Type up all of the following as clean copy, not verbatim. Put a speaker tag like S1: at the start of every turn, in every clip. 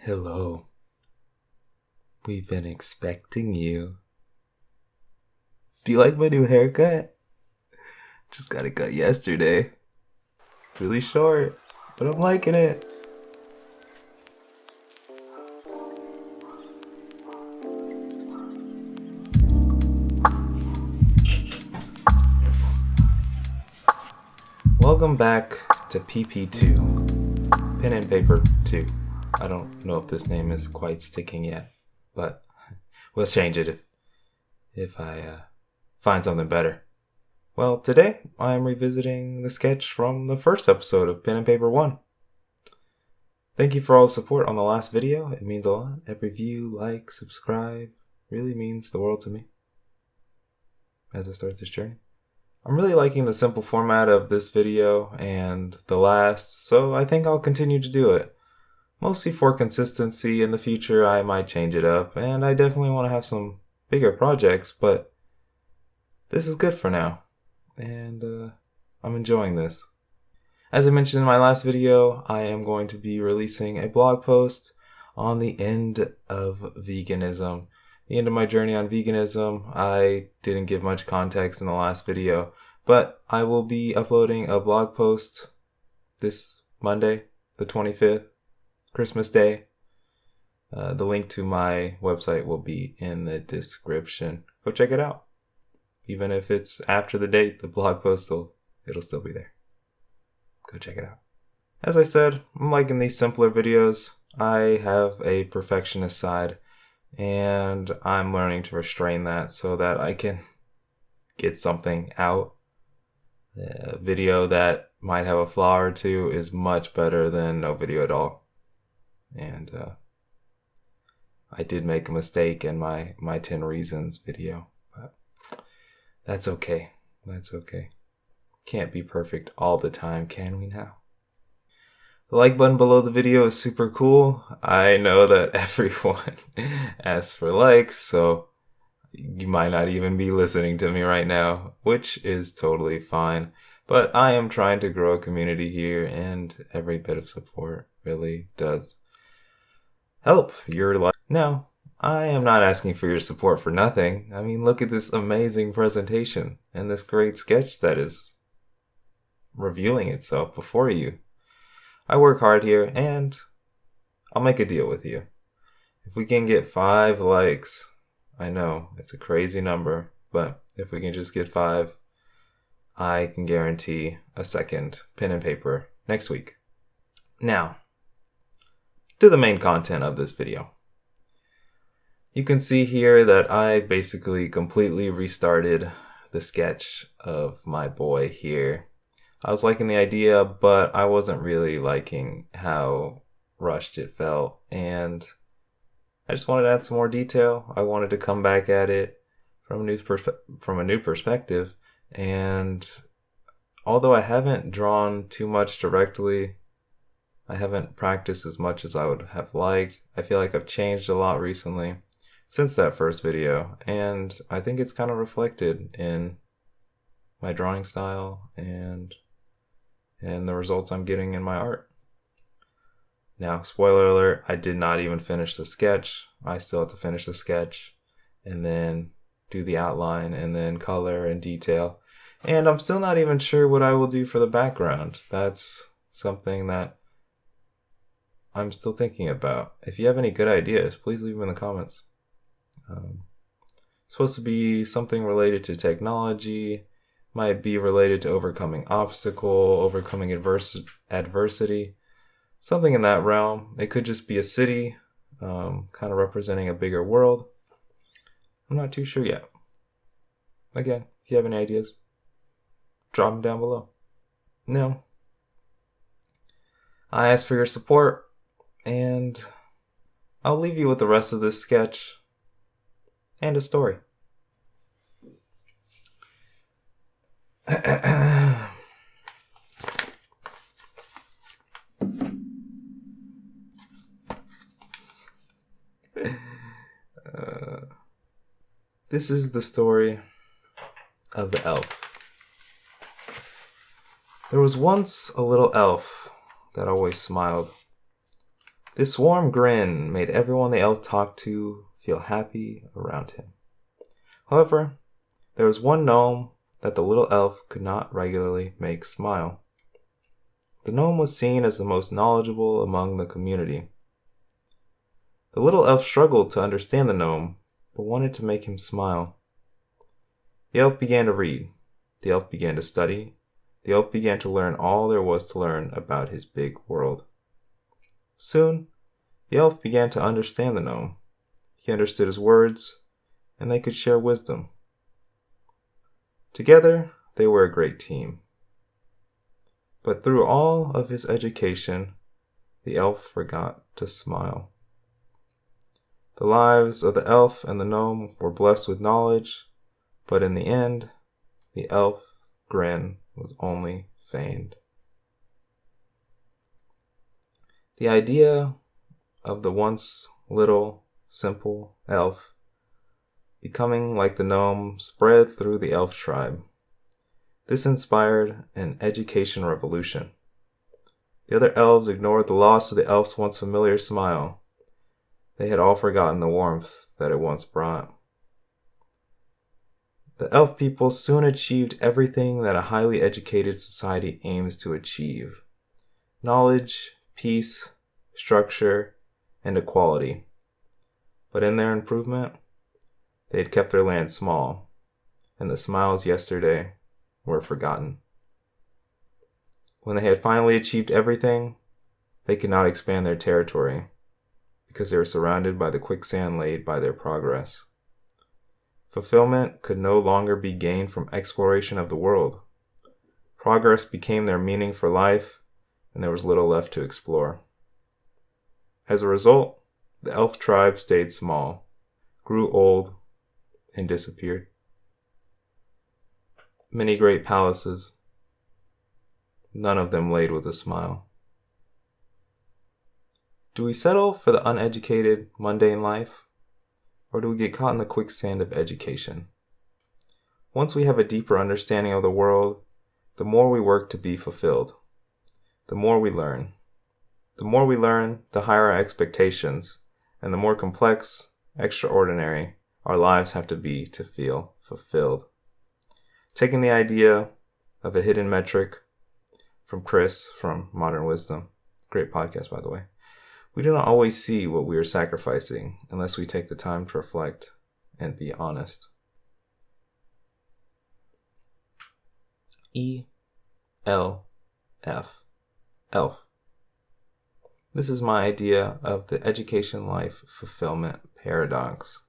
S1: Hello. We've been expecting you. Do you like my new haircut? Just got it cut yesterday. Really short, but I'm liking it. Welcome back to PP2. Pen and Paper 2. I don't know if this name is quite sticking yet, but we'll change it if I find something better. Well, today I'm revisiting the sketch from the first episode of Pen and Paper 1. Thank you for all the support on the last video. It means a lot. Every view, like, subscribe really means the world to me as I start this journey. I'm really liking the simple format of this video and the last, so I think I'll continue to do it. Mostly for consistency. In the future, I might change it up, and I definitely want to have some bigger projects, but this is good for now, and I'm enjoying this. As I mentioned in my last video, I am going to be releasing a blog post on the end of veganism. The end of my journey on veganism. I didn't give much context in the last video, but I will be uploading a blog post this Monday, the 25th, Christmas Day. The link to my website will be in the description. Go check it out. Even if it's after the date, the blog post it'll still be there. Go check it out. As I said, I'm liking these simpler videos. I have a perfectionist side, and I'm learning to restrain that so that I can get something out. A video that might have a flaw or two is much better than no video at all. And I did make a mistake in my 10 reasons video, but that's okay. That's okay. Can't be perfect all the time, can we now? The like button below the video is super cool. I know that everyone asks for likes, so you might not even be listening to me right now, which is totally fine. But I am trying to grow a community here, and every bit of support really does help your life. Now, I am not asking for your support for nothing. I mean, look at this amazing presentation and this great sketch that is revealing itself before you. I work hard here, and I'll make a deal with you. If we can get 5 likes, I know it's a crazy number, but if we can just get 5, I can guarantee a second pen and paper next week. Now, to the main content of this video. You can see here that I basically completely restarted the sketch of my boy here. I was liking the idea, but I wasn't really liking how rushed it felt, and I just wanted to add some more detail. I wanted to come back at it from a new perspective, and although I haven't drawn too much directly, I haven't practiced as much as I would have liked. I feel like I've changed a lot recently since that first video, and I think it's kind of reflected in my drawing style and the results I'm getting in my art. Now, spoiler alert, I did not even finish the sketch. I still have to finish the sketch and then do the outline and then color and detail. And I'm still not even sure what I will do for the background. That's something that I'm still thinking about. If you have any good ideas, please leave them in the comments. It's supposed to be something related to technology, might be related to overcoming overcoming adversity, something in that realm. It could just be a city, kind of representing a bigger world. I'm not too sure yet. Again, if you have any ideas, drop them down below. No. I ask for your support, and I'll leave you with the rest of this sketch and a story. This is the story of the elf. There was once a little elf that always smiled. This warm grin made everyone the elf talked to feel happy around him. However, there was one gnome that the little elf could not regularly make smile. The gnome was seen as the most knowledgeable among the community. The little elf struggled to understand the gnome, but wanted to make him smile. The elf began to read. The elf began to study. The elf began to learn all there was to learn about his big world. Soon, the elf began to understand the gnome. He understood his words, and they could share wisdom. Together, they were a great team. But through all of his education, the elf forgot to smile. The lives of the elf and the gnome were blessed with knowledge, but in the end, the elf's grin was only feigned. The idea of the once little, simple elf becoming like the gnome spread through the elf tribe. This inspired an education revolution. The other elves ignored the loss of the elf's once familiar smile. They had all forgotten the warmth that it once brought. The elf people soon achieved everything that a highly educated society aims to achieve: knowledge, peace, structure, and equality. But in their improvement, they had kept their land small, and the smiles yesterday were forgotten. When they had finally achieved everything, they could not expand their territory because they were surrounded by the quicksand laid by their progress. Fulfillment could no longer be gained from exploration of the world. Progress became their meaning for life, and there was little left to explore. As a result, the elf tribe stayed small, grew old, and disappeared. Many great palaces, none of them laid with a smile. Do we settle for the uneducated, mundane life? Or do we get caught in the quicksand of education? Once we have a deeper understanding of the world, the more we work to be fulfilled. The more we learn. The more we learn, the higher our expectations, and the more complex, extraordinary our lives have to be to feel fulfilled. Taking the idea of a hidden metric from Chris from Modern Wisdom, great podcast by the way, we do not always see what we are sacrificing unless we take the time to reflect and be honest. E-L-F. Elf. This is my idea of the education life fulfillment paradox.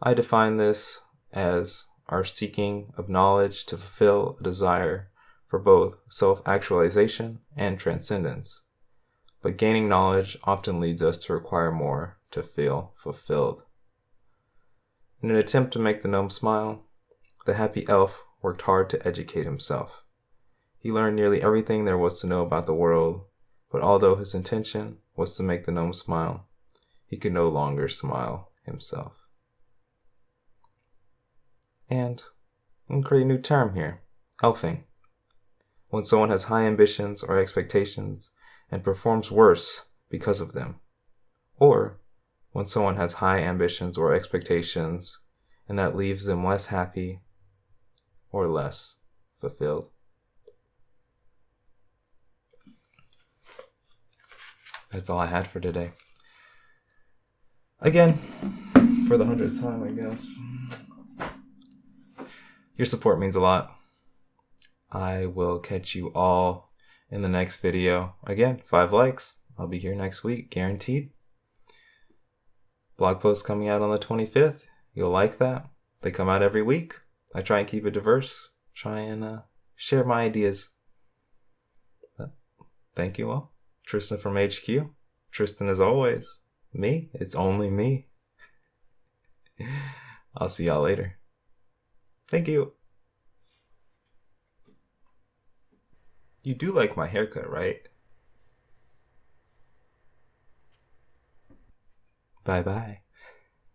S1: I define this as our seeking of knowledge to fulfill a desire for both self-actualization and transcendence. But gaining knowledge often leads us to require more to feel fulfilled. In an attempt to make the gnome smile, the happy elf worked hard to educate himself. He learned nearly everything there was to know about the world, but although his intention was to make the gnome smile, he could no longer smile himself. And I'm going to create a new term here, elfing. When someone has high ambitions or expectations and performs worse because of them. Or when someone has high ambitions or expectations and that leaves them less happy or less fulfilled. That's all I had for today. Again, for the 100th time, I guess. Your support means a lot. I will catch you all in the next video. Again, 5 likes. I'll be here next week, guaranteed. Blog post coming out on the 25th. You'll like that. They come out every week. I try and keep it diverse. Try and share my ideas. But thank you all. Tristan from HQ. Tristan as always. Me? It's only me. I'll see y'all later. Thank you. You do like my haircut, right? Bye-bye.